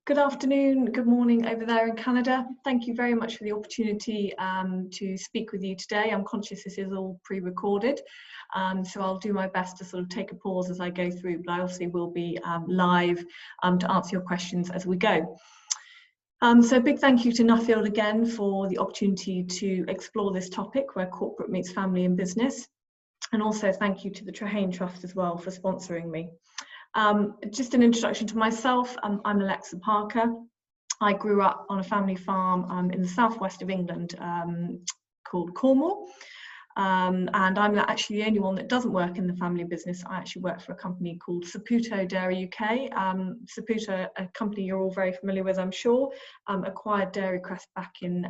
Good afternoon, good morning over there in Canada. Thank you very much for the opportunity to speak with you today. I'm conscious this is all pre-recorded, so I'll do my best to sort of take a pause as I go through, but I also will be live to answer your questions as we go. So a big thank you to Nuffield again for the opportunity to explore this topic where corporate meets family and business. And also thank you to the Trehane Trust as well for sponsoring me. Just an introduction to myself. I'm Alexa Parker. I grew up on a family farm in the southwest of England called Cornwall. And I'm actually the only one that doesn't work in the family business. I actually work for a company called Saputo Dairy UK. Saputo, a company you're all very familiar with, I'm sure, acquired Dairy Crest back in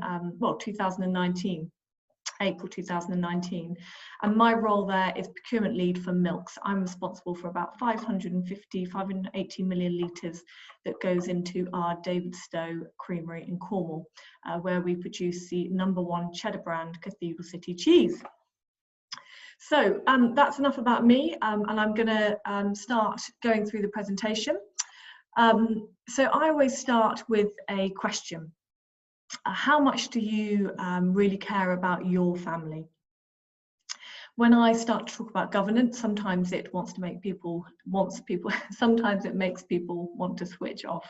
2019. April 2019, and my role there is procurement lead for milks. I'm responsible for about 580 million litres that goes into our David Stowe creamery in Cornwall, where we produce the #1 cheddar brand Cathedral City cheese. So that's enough about me, and I'm going to start going through the presentation. So I always start with a question. How much do you really care about your family? When I start to talk about governance, sometimes it sometimes it makes people want to switch off.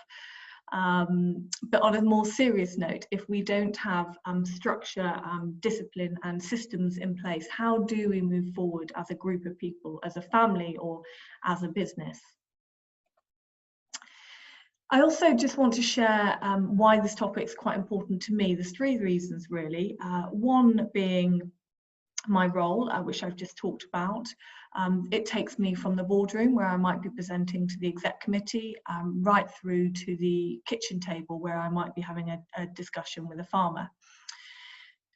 But on a more serious note, if we don't have structure, discipline and systems in place, how do we move forward as a group of people, as a family or as a business? I also just want to share why this topic is quite important to me. There's three reasons really. One being my role, which I've just talked about. It takes me from the boardroom where I might be presenting to the exec committee, right through to the kitchen table where I might be having a discussion with a farmer.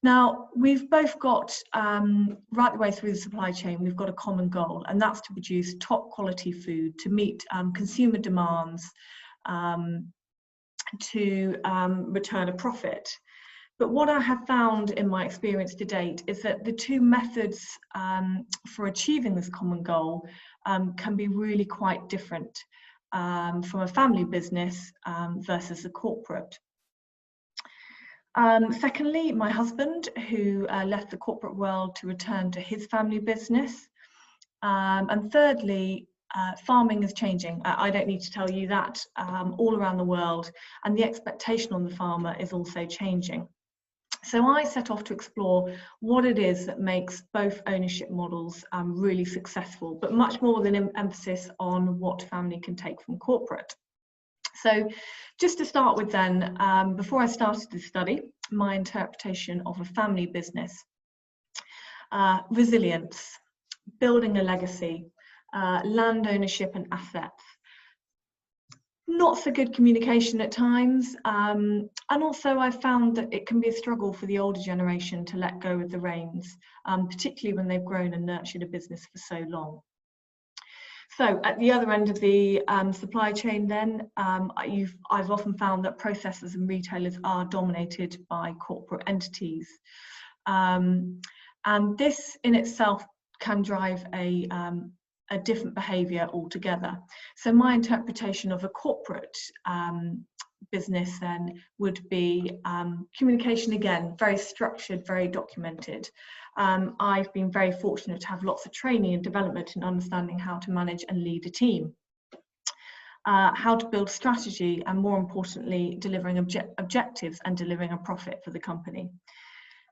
Now, we've both got, right the way through the supply chain, we've got a common goal, and that's to produce top quality food to meet consumer demands, to return a profit. But what I have found in my experience to date is that the two methods for achieving this common goal can be really quite different from a family business versus a corporate. Secondly, my husband, who left the corporate world to return to his family business. And thirdly, farming is changing. I don't need to tell you that, all around the world, and the expectation on the farmer is also changing. So I set off to explore what it is that makes both ownership models really successful, but much more with an emphasis on what family can take from corporate. So just to start with then, before I started the study, my interpretation of a family business. Resilience, building a legacy, land ownership and assets. Not so good communication at times, and also I've found that it can be a struggle for the older generation to let go of the reins, particularly when they've grown and nurtured a business for so long. So at the other end of the supply chain then, I've often found that processors and retailers are dominated by corporate entities, and this in itself can drive a different behaviour altogether. So my interpretation of a corporate business then would be communication, again, very structured, very documented. I've been very fortunate to have lots of training and development in understanding how to manage and lead a team, how to build strategy, and more importantly, delivering objectives and delivering a profit for the company.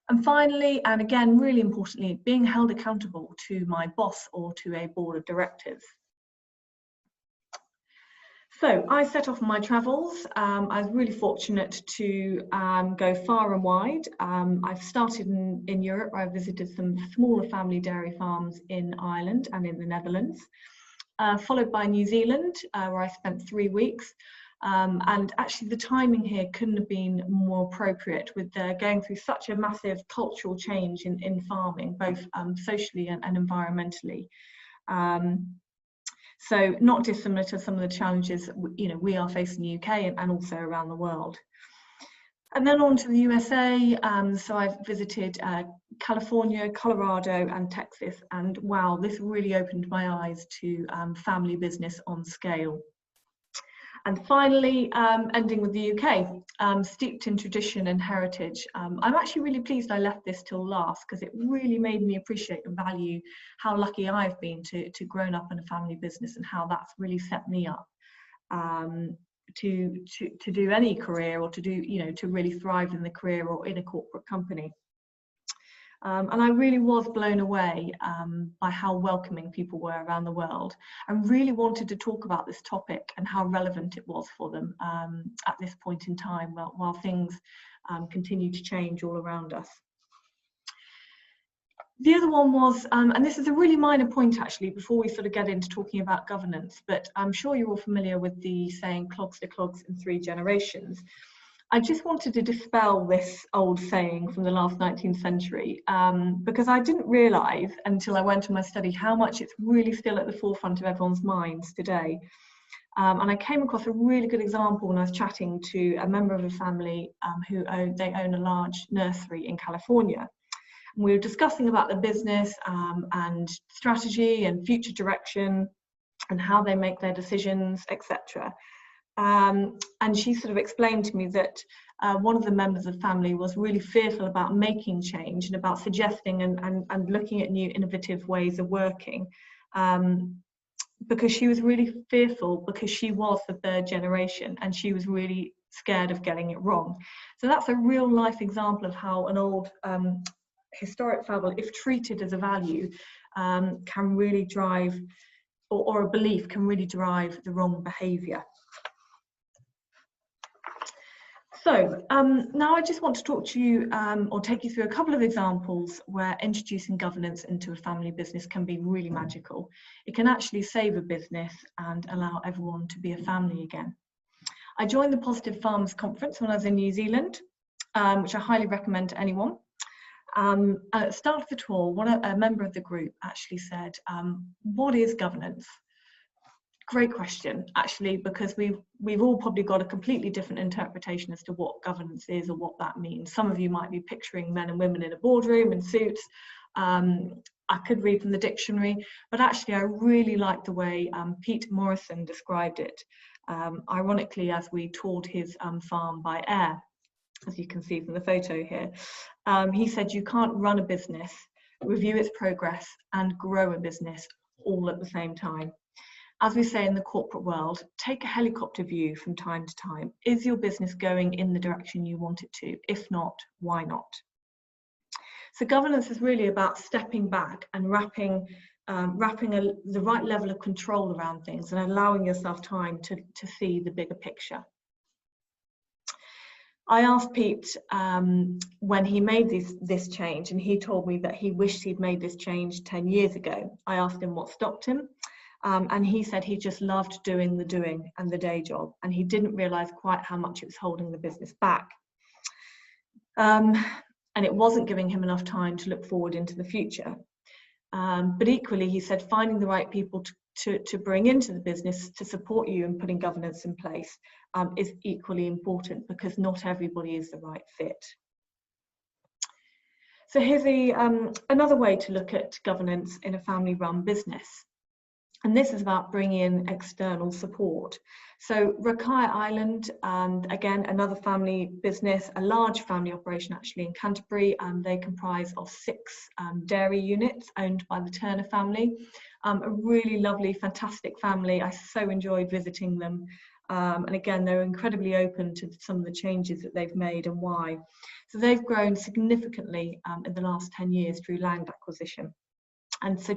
And finally, and again, really importantly, being held accountable to my boss or to a board of directors. So I set off on my travels. I was really fortunate to go far and wide. I've started in Europe, where I visited some smaller family dairy farms in Ireland and in the Netherlands, followed by New Zealand, where I spent 3 weeks. And actually the timing here couldn't have been more appropriate with going through such a massive cultural change in farming, both socially and environmentally. So not dissimilar to some of the challenges we are facing in the UK and also around the world. And then on to the USA. So I've visited California, Colorado and Texas, and wow, this really opened my eyes to family business on scale. And finally, ending with the UK, steeped in tradition and heritage. I'm actually really pleased I left this till last, because it really made me appreciate and value how lucky I've been to grown up in a family business, and how that's really set me up to do any career, or to do, you know, to really thrive in the career or in a corporate company. And I really was blown away by how welcoming people were around the world, and really wanted to talk about this topic and how relevant it was for them at this point in time, while things continue to change all around us. The other one was, and this is a really minor point actually, before we sort of get into talking about governance, but I'm sure you're all familiar with the saying, clogs to clogs in 3 generations. I just wanted to dispel this old saying from the last 19th century, because I didn't realise until I went to my study how much it's really still at the forefront of everyone's minds today. And I came across a really good example when I was chatting to a member of a family who own a large nursery in California. And we were discussing about the business and strategy and future direction and how they make their decisions, etc. And she sort of explained to me that one of the members of the family was really fearful about making change and about suggesting and looking at new innovative ways of working, because she was really fearful, because she was the 3rd generation and she was really scared of getting it wrong. So that's a real life example of how an old historic fable, if treated as a value, can really drive, or a belief can really drive the wrong behaviour. So now I just want to talk to you or take you through a couple of examples where introducing governance into a family business can be really magical. It can actually save a business and allow everyone to be a family again. I joined the Positive Farmers Conference when I was in New Zealand, which I highly recommend to anyone. At the start of the tour, a member of the group actually said, what is governance? Great question, actually, because we've all probably got a completely different interpretation as to what governance is or what that means. Some of you might be picturing men and women in a boardroom in suits. I could read from the dictionary, but actually I really like the way Pete Morrison described it, ironically, as we toured his farm by air, as you can see from the photo here. He said you can't run a business, review its progress, and grow a business all at the same time. As we say in the corporate world, take a helicopter view from time to time. Is your business going in the direction you want it to? If not, why not? So governance is really about stepping back and wrapping the right level of control around things and allowing yourself time to see the bigger picture. I asked Pete when he made this change, and he told me that he wished he'd made this change 10 years ago. I asked him what stopped him. And he said he just loved doing the doing and the day job, and he didn't realise quite how much it was holding the business back. And it wasn't giving him enough time to look forward into the future. But equally, he said finding the right people to bring into the business to support you in putting governance in place is equally important, because not everybody is the right fit. So here's another way to look at governance in a family-run business. And this is about bringing in external support. So Rakai Island, again, another family business, a large family operation actually in Canterbury. They comprise of 6 dairy units owned by the Turner family. A really lovely, fantastic family. I so enjoyed visiting them. And again, they're incredibly open to some of the changes that they've made and why. So they've grown significantly in the last 10 years through land acquisition. And so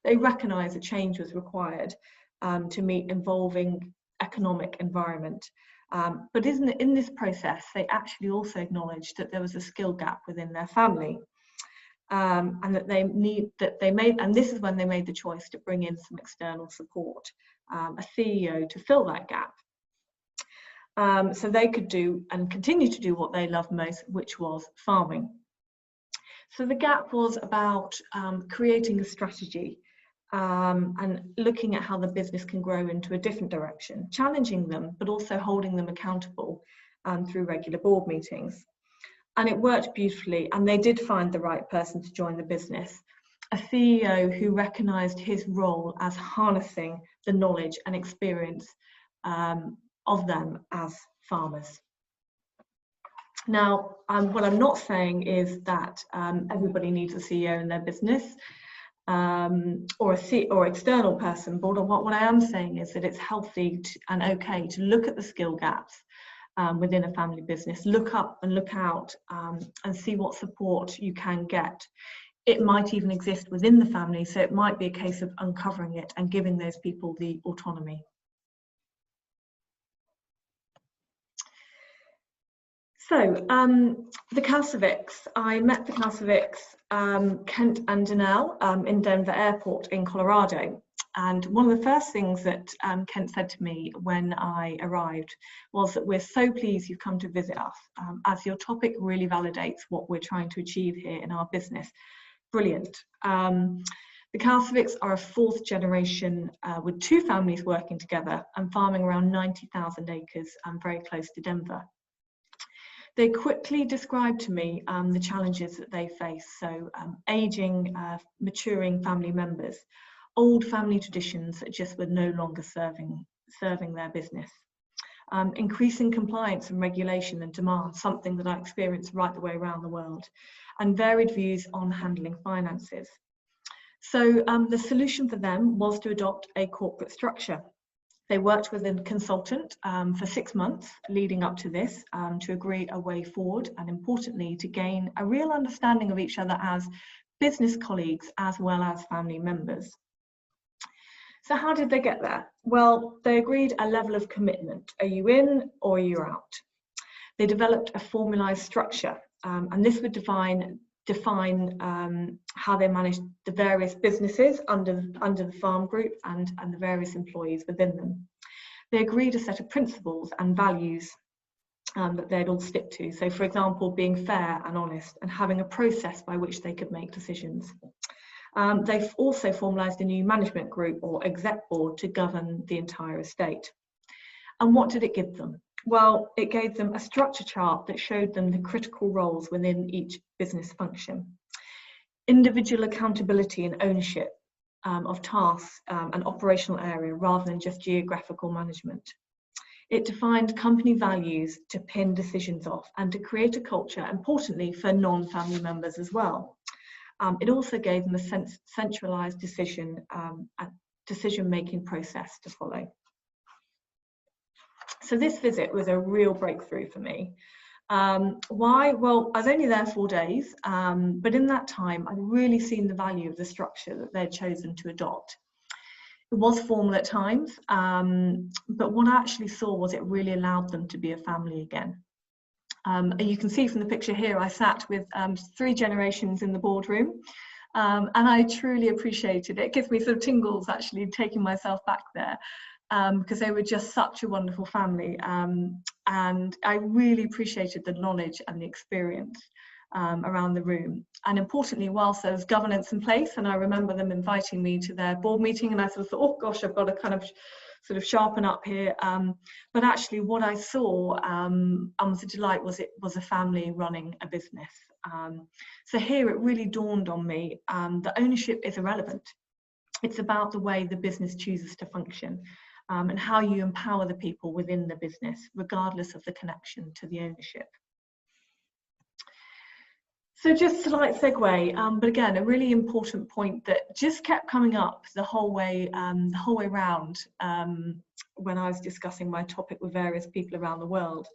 they recognise that change was required to meet evolving economic environment. But in this process, they actually also acknowledged that there was a skill gap within their family, and that and this is when they made the choice to bring in some external support, a CEO to fill that gap. So they could do and continue to do what they loved most, which was farming. So the gap was about creating a strategy and looking at how the business can grow into a different direction, challenging them, but also holding them accountable through regular board meetings. And it worked beautifully, and they did find the right person to join the business, a CEO who recognised his role as harnessing the knowledge and experience of them as farmers. Now, what I'm not saying is that everybody needs a CEO in their business, or external person, but what I am saying is that it's healthy and okay to look at the skill gaps within a family business, look up and look out, and see what support you can get. It might even exist within the family, so it might be a case of uncovering it and giving those people the autonomy. So, the Castlevicks. I met the Castlevicks, Kent and Danelle, in Denver Airport in Colorado. And one of the first things that Kent said to me when I arrived was that we're so pleased you've come to visit us, as your topic really validates what we're trying to achieve here in our business. Brilliant. The Castlevicks are a fourth generation with two families working together and farming around 90,000 acres very close to Denver. They quickly described to me the challenges that they face. So aging, maturing family members, old family traditions that just were no longer serving their business. Increasing compliance and regulation and demand, something that I experienced right the way around the world, and varied views on handling finances. So the solution for them was to adopt a corporate structure. They worked with a consultant for 6 months leading up to this to agree a way forward, and importantly to gain a real understanding of each other as business colleagues as well as family members. So how did they get there? Well, they agreed a level of commitment. Are you in or are you out? They developed a formalised structure, and this would define how they managed the various businesses under the farm group and the various employees within them. They agreed a set of principles and values that they'd all stick to. So, for example, being fair and honest and having a process by which they could make decisions. They've also formalised a new management group or exec board to govern the entire estate. And what did it give them? Well, it gave them a structure chart that showed them the critical roles within each business function. Individual accountability and ownership of tasks and operational area rather than just geographical management. It defined company values to pin decisions off and to create a culture, importantly, for non-family members as well. It also gave them a centralised decision-making process to follow. So this visit was a real breakthrough for me. Why? Well, I was only there 4 days, but in that time, I'd really seen the value of the structure that they'd chosen to adopt. It was formal at times, but what I actually saw was it really allowed them to be a family again. You can see from the picture here, I sat with 3 generations in the boardroom, and I truly appreciated it. It gives me sort of tingles actually taking myself back there. Because they were just such a wonderful family, and I really appreciated the knowledge and the experience around the room. And importantly, whilst there was governance in place, and I remember them inviting me to their board meeting, and I sort of thought, oh gosh, I've got to kind of sort of sharpen up here. But actually what I saw and was a delight was it was a family running a business. So here it really dawned on me that ownership is irrelevant. It's about the way the business chooses to function. And how you empower the people within the business, regardless of the connection to the ownership. So just a slight segue, but again, a really important point that just kept coming up the whole way round when I was discussing my topic with various people around the world.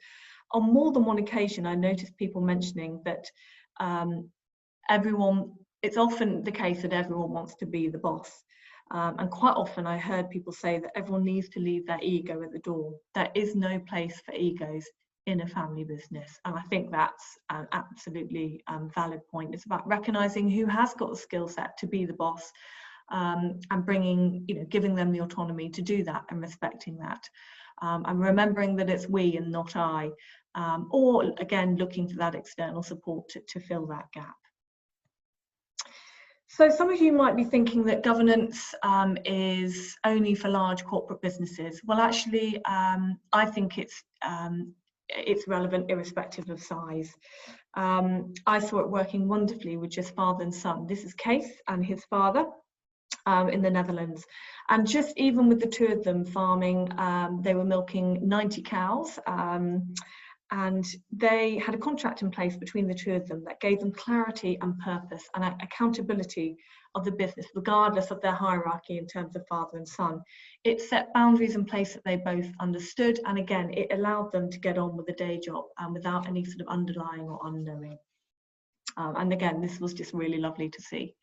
On more than one occasion, I noticed people mentioning that it's often the case that everyone wants to be the boss. And quite often I heard people say that everyone needs to leave their ego at the door. There is no place for egos in a family business. And I think that's an absolutely valid point. It's about recognizing who has got the skill set to be the boss and giving them the autonomy to do that and respecting that. And remembering that it's we and not I, or again, looking for that external support to fill that gap. So some of you might be thinking that governance is only for large corporate businesses. Well, actually, I think it's relevant irrespective of size. I saw it working wonderfully with just father and son. This is Case and his father. in the Netherlands. And just even with the two of them farming, they were milking 90 cows. And they had a contract in place between the two of them that gave them clarity and purpose and accountability of the business, regardless of their hierarchy in terms of father and son. It set boundaries in place that they both understood, and again, it allowed them to get on with the day job without any sort of underlying or unknowing. And again, this was just really lovely to see.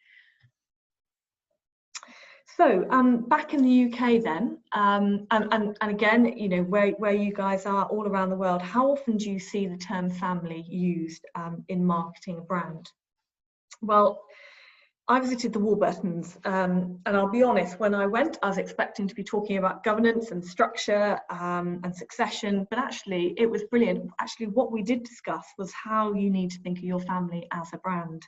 So back in the UK then, and again, you know, where you guys are all around the world, how often do you see the term family used in marketing a brand? Well, I visited the Warburtons, and I'll be honest, when I went, I was expecting to be talking about governance and structure and succession, but actually it was brilliant. Actually, what we did discuss was how you need to think of your family as a brand.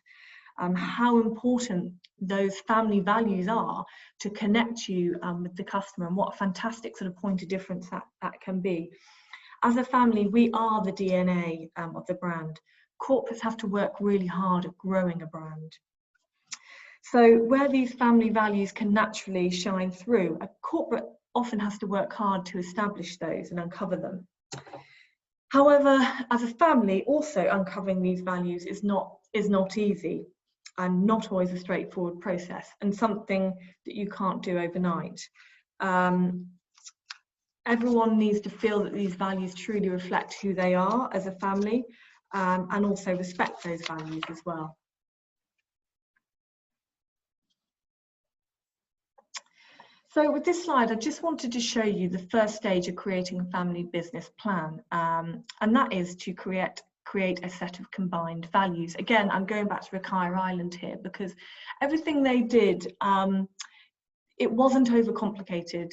How important those family values are to connect you with the customer, and what a fantastic sort of point of difference that can be. As a family, we are the DNA of the brand. Corporates have to work really hard at growing a brand. So where these family values can naturally shine through, a corporate often has to work hard to establish those and uncover them. However, as a family, also uncovering these values is not easy, and not always a straightforward process, and something that you can't do overnight. Everyone needs to feel that these values truly reflect who they are as a family, and also respect those values as well. So with this slide, I just wanted to show you the first stage of creating a family business plan, and that is to create a set of combined values. Again, I'm going back to Ricciar Island here, because everything they did, it wasn't overcomplicated.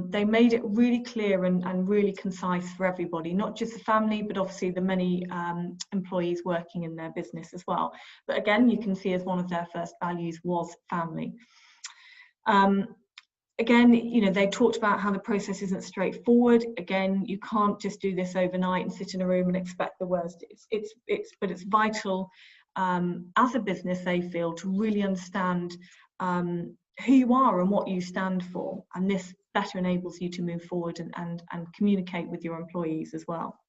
They made it really clear and really concise for everybody, not just the family, but obviously the many employees working in their business as well. But again, you can see as one of their first values was family. Again, you know, they talked about how the process isn't straightforward. Again, you can't just do this overnight and sit in a room and expect the worst. But it's vital as a business, they feel, to really understand who you are and what you stand for. And this better enables you to move forward and communicate with your employees as well.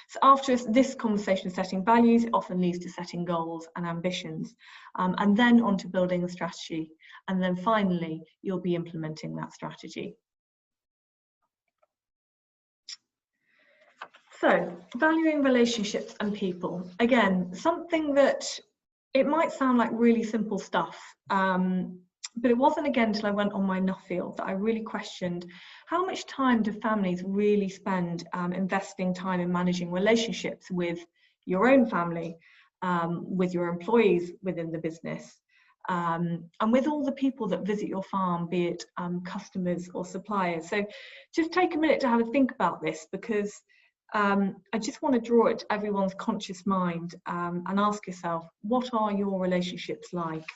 So after this conversation of setting values, it often leads to setting goals and ambitions, and then on to building a strategy. And then finally, you'll be implementing that strategy. So, valuing relationships and people. Again, something that it might sound like really simple stuff, but it wasn't again until I went on my Nuffield that I really questioned how much time do families really spend investing time in managing relationships with your own family, with your employees within the business, and with all the people that visit your farm, be it customers or suppliers. So just take a minute to have a think about this, because I just want to draw it to everyone's conscious mind and ask yourself, what are your relationships like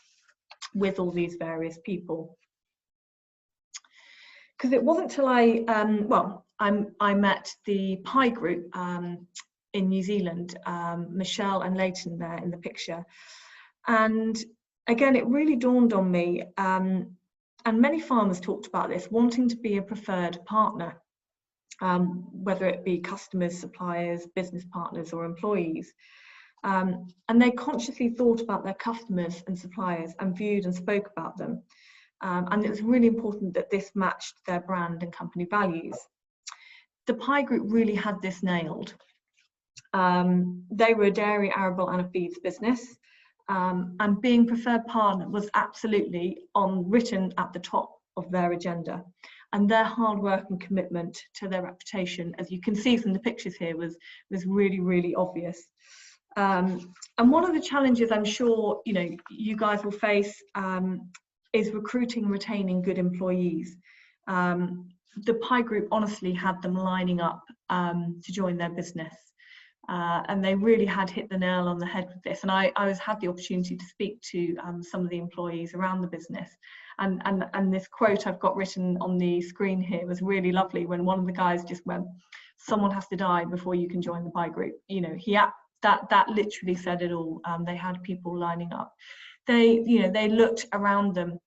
with all these various people? Because it wasn't till I met the pie group in New Zealand, Michelle and Leighton there in the picture, and again it really dawned on me, and many farmers talked about this, wanting to be a preferred partner, whether it be customers, suppliers, business partners or employees. And they consciously thought about their customers and suppliers and viewed and spoke about them. And it was really important that this matched their brand and company values. The pie group really had this nailed. They were a dairy, arable and a feeds business. And being preferred partner was absolutely written at the top of their agenda. And their hard work and commitment to their reputation, as you can see from the pictures here, was really, really obvious. And one of the challenges I'm sure you guys will face is recruiting and retaining good employees. The pie group honestly had them lining up to join their business. And they really had hit the nail on the head with this. And I had the opportunity to speak to some of the employees around the business. And this quote I've got written on the screen here was really lovely, when one of the guys just went, "Someone has to die before you can join the pie group." That literally said it all. They had people lining up. They looked around them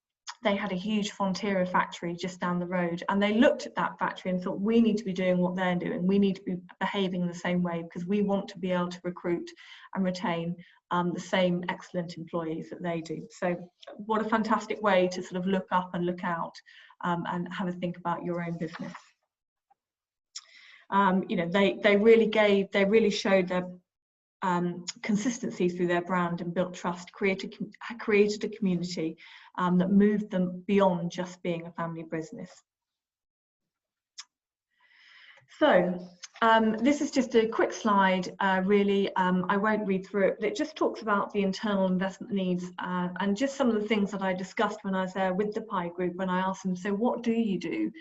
they had a huge Fonterra factory just down the road, and they looked at that factory and thought, we need to be doing what they're doing. We need to be behaving the same way, because we want to be able to recruit and retain the same excellent employees that they do. So what a fantastic way to sort of look up and look out and have a think about your own business. You know, they really showed their consistency through their brand and built trust, created a community that moved them beyond just being a family business. So this is just a quick slide, really. I won't read through it, but it just talks about the internal investment needs and just some of the things that I discussed when I was there with the PI group, when I asked them, so what do you do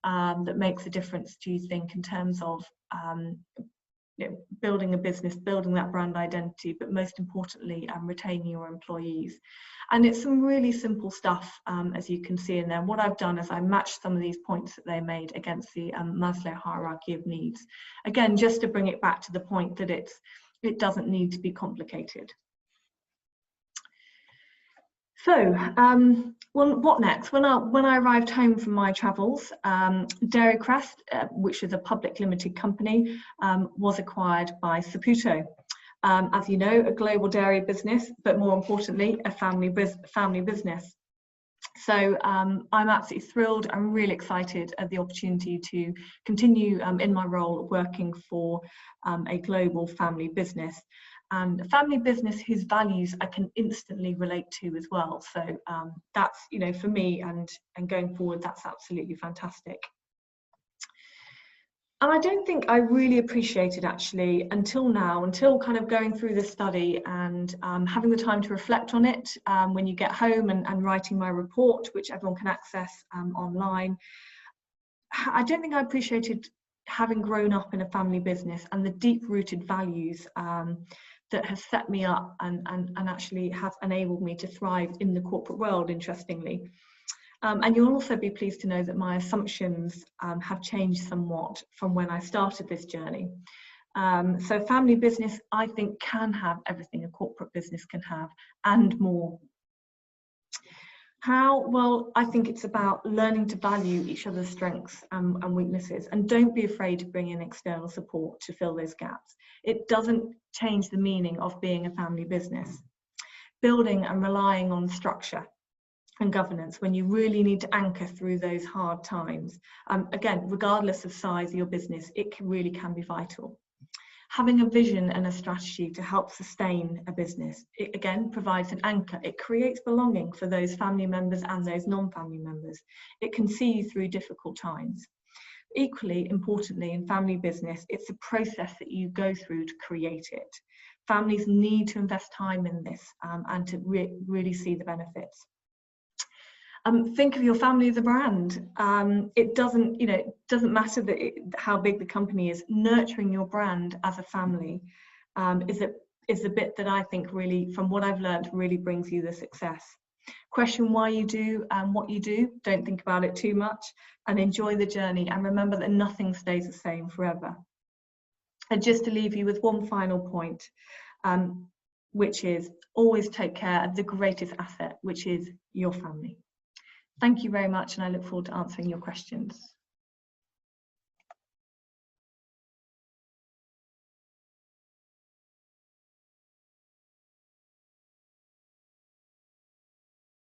that makes a difference, do you think, in terms of you know, building a business, building that brand identity, but most importantly, retaining your employees. And it's some really simple stuff, as you can see in there. What I've done is I matched some of these points that they made against the Maslow hierarchy of needs. Again, just to bring it back to the point that it doesn't need to be complicated. So, well, what next? When I arrived home from my travels, Dairy Crest, which is a public limited company, was acquired by Saputo. As you know, a global dairy business, but more importantly, a family business. So I'm absolutely thrilled and really excited at the opportunity to continue in my role working for a global family business. And a family business whose values I can instantly relate to as well. So that's, you know, for me and going forward, that's absolutely fantastic. And I don't think I really appreciated actually until now, until kind of going through this study and having the time to reflect on it when you get home and writing my report, which everyone can access online. I don't think I appreciated having grown up in a family business and the deep-rooted values that has set me up and actually have enabled me to thrive in the corporate world, interestingly. And you'll also be pleased to know that my assumptions have changed somewhat from when I started this journey. So family business, I think, can have everything a corporate business can have and more. How? Well, I think it's about learning to value each other's strengths and weaknesses, and don't be afraid to bring in external support to fill those gaps. It doesn't change the meaning of being a family business. Building and relying on structure and governance when you really need to anchor through those hard times. Again, regardless of size of your business, it really can be vital. Having a vision and a strategy to help sustain a business, it again provides an anchor. It creates belonging for those family members and those non-family members. It can see you through difficult times. Equally importantly, in family business, it's a process that you go through to create it. Families need to invest time in this and to really see the benefits. Think of your family as a brand. It doesn't matter how big the company is. Nurturing your brand as a family is the bit that I think really, from what I've learned, really brings you the success. Question why you do and what you do. Don't think about it too much, and enjoy the journey. And remember that nothing stays the same forever. And just to leave you with one final point, which is always take care of the greatest asset, which is your family. Thank you very much, and I look forward to answering your questions.